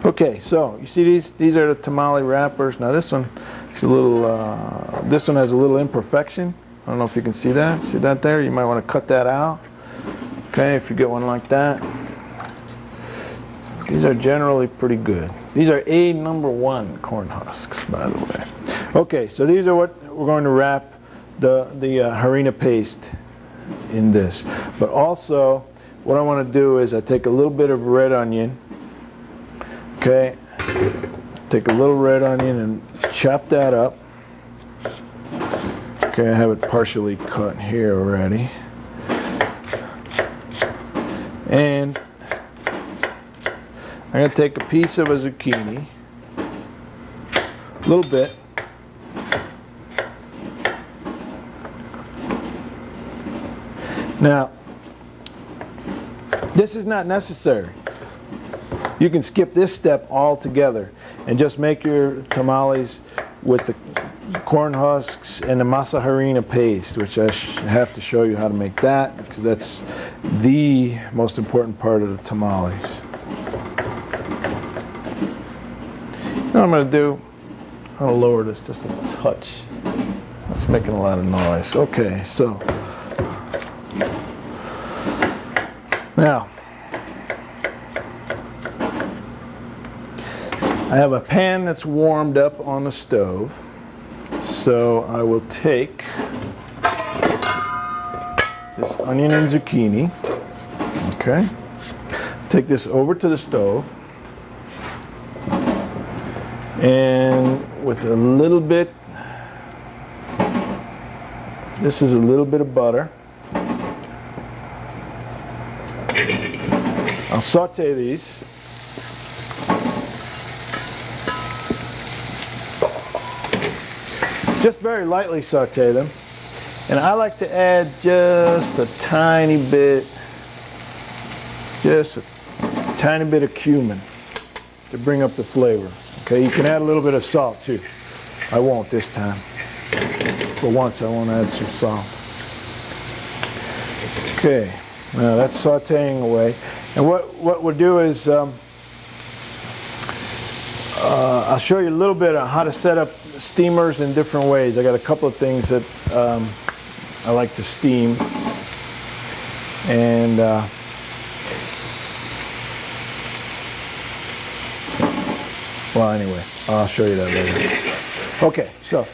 Okay, so you see these are the tamale wrappers. Now this one is a little, this one has a little imperfection. I don't know if you can see that. See that there? You might want to cut that out. Okay, if you get one like that. These are generally pretty good. These are #1 corn husks, by the way. Okay, so these are what we're going to wrap the harina paste in this. But also, what I want to do is I take a little bit of red onion. Okay, take a little red onion and chop that up. Okay, I have it partially cut here already. And I'm going to take a piece of a zucchini, a little bit. Now, this is not necessary. You can skip this step altogether and just make your tamales with the corn husks and the masa harina paste, which I have to show you how to make that, because that's the most important part of the tamales. What I'm going to do, I'll lower this just a touch. That's making a lot of noise. Okay, so now I have a pan that's warmed up on the stove, so I will take this onion and zucchini, okay, take this over to the stove, and with a little bit, this is a little bit of butter. I'll saute these. Just very lightly saute them. And I like to add just a tiny bit, of cumin to bring up the flavor. Okay, you can add a little bit of salt too. I won't this time. For once I won't add some salt. Okay, now that's sauteing away. And what we'll do is I'll show you a little bit on how to set up steamers in different ways. I got a couple of things that I like to steam. And well, anyway, I'll show you that later. Okay, so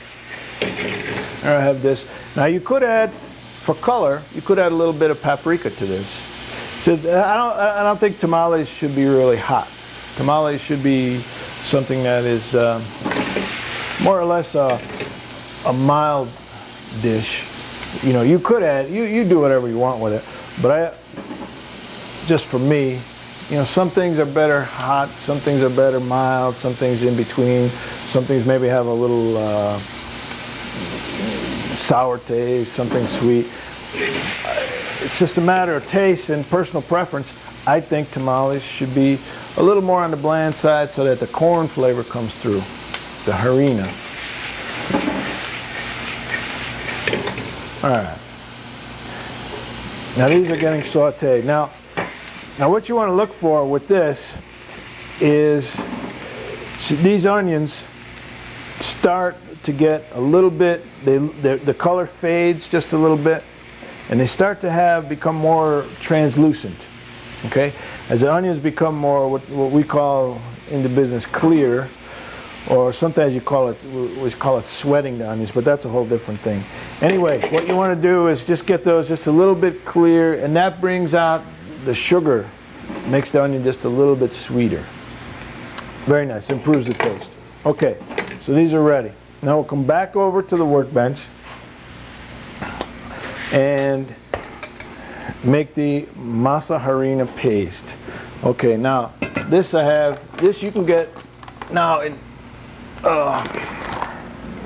there I have this. Now you could add, for color, you could add a little bit of paprika to this. So I don't think tamales should be really hot. Tamales should be something that is more or less a mild dish. You know, you could add, you do whatever you want with it, but just for me, you know, some things are better hot, some things are better mild, some things in between, some things maybe have a little sour taste, something sweet. It's just a matter of taste and personal preference. I think tamales should be a little more on the bland side so that the corn flavor comes through, the harina. All right. Now these are getting sauteed. Now what you want to look for with this is these onions start to get a little bit, the color fades just a little bit, and they start to become more translucent. Okay, as the onions become more what we call in the business clear, or sometimes we call it sweating the onions, but that's a whole different thing. Anyway, what you want to do is just get those just a little bit clear, and that brings out the sugar, makes the onion just a little bit sweeter. Very nice, improves the taste. Okay, so these are ready. Now we'll come back over to the workbench and make the masa harina paste. Okay, now this you can get now in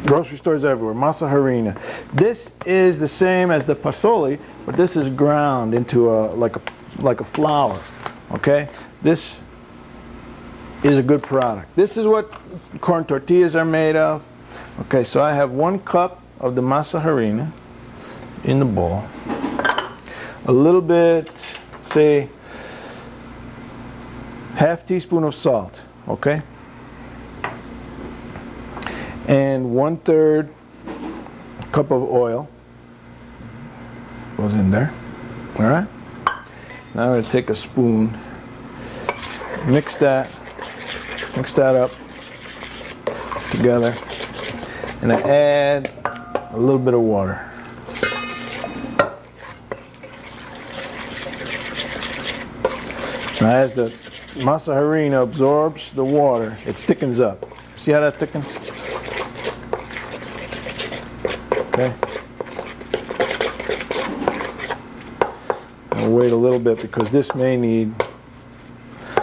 grocery stores everywhere, masa harina. This is the same as the pasoli, but this is ground into like a flour. Okay, this is a good product. This is what corn tortillas are made of. Okay, so I have 1 cup of the masa harina in the bowl. A little bit, say half teaspoon of salt, okay? And 1/3 cup of oil goes in there. All right. Now I'm going to take a spoon, mix that up together, and I add a little bit of water. Now as the masa harina absorbs the water, it thickens up. See how that thickens? Okay. I'll wait a little bit because this may need a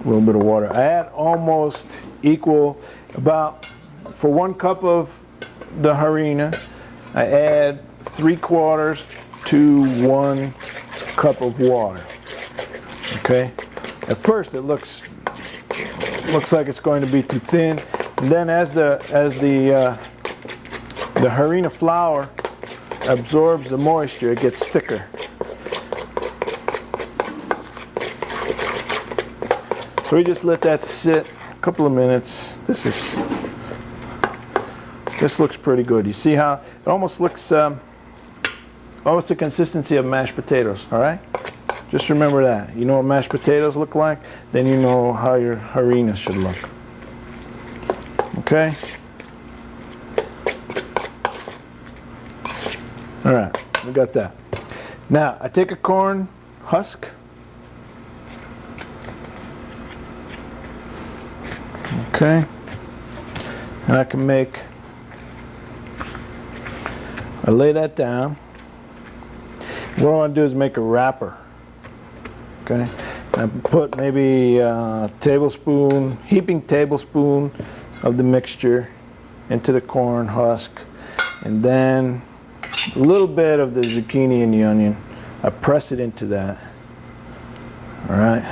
little bit of water. I add almost equal, about, for 1 cup of the harina, I add 3/4 to 1 cup of water. Okay. At first it looks like it's going to be too thin, and then as the harina flour absorbs the moisture, it gets thicker. So we just let that sit a couple of minutes. This looks pretty good. You see how it almost looks almost the consistency of mashed potatoes, all right? Just remember that. You know what mashed potatoes look like, then you know how your harina should look. Okay? All right, we got that. Now, I take a corn husk. Okay? And I can I lay that down. What I want to do is make a wrapper. Okay? I put maybe a heaping tablespoon of the mixture into the corn husk, and then a little bit of the zucchini and the onion. I press it into that. All right.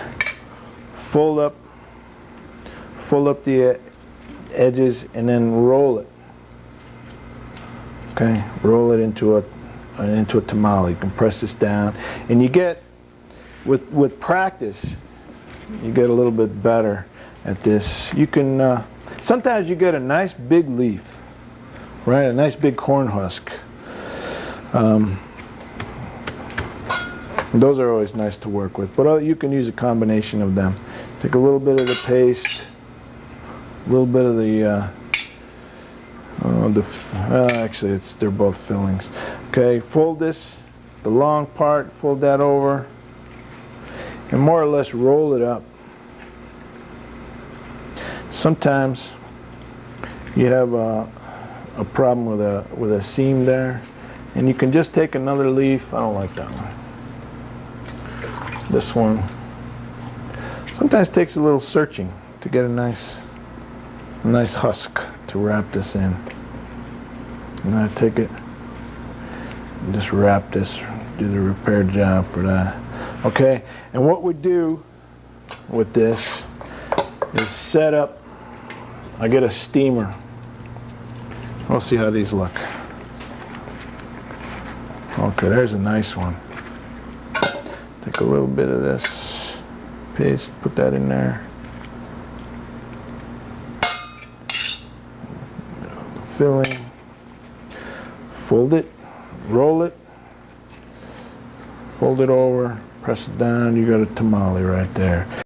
Fold up the edges and then roll it. Okay, roll it into a tamale. You can press this down, and you get, with practice, you get a little bit better at this. You can sometimes you get a nice big leaf, right? A nice big corn husk. Those are always nice to work with, but you can use a combination of them. Take a little bit of the paste, a little bit of actually they're both fillings. Okay, fold this, the long part, fold that over, and more or less roll it up. Sometimes you have a problem with a seam there, and you can just take another leaf. I don't like that one. This one sometimes takes a little searching to get a nice husk to wrap this in. And I take it and just wrap this, do the repair job for that. Okay, and what we do with this is set up, I get a steamer. We'll see how these look. Okay, there's a nice one. Take a little bit of this paste, put that in there. Filling, fold it, roll it, fold it over, press it down, you got a tamale right there.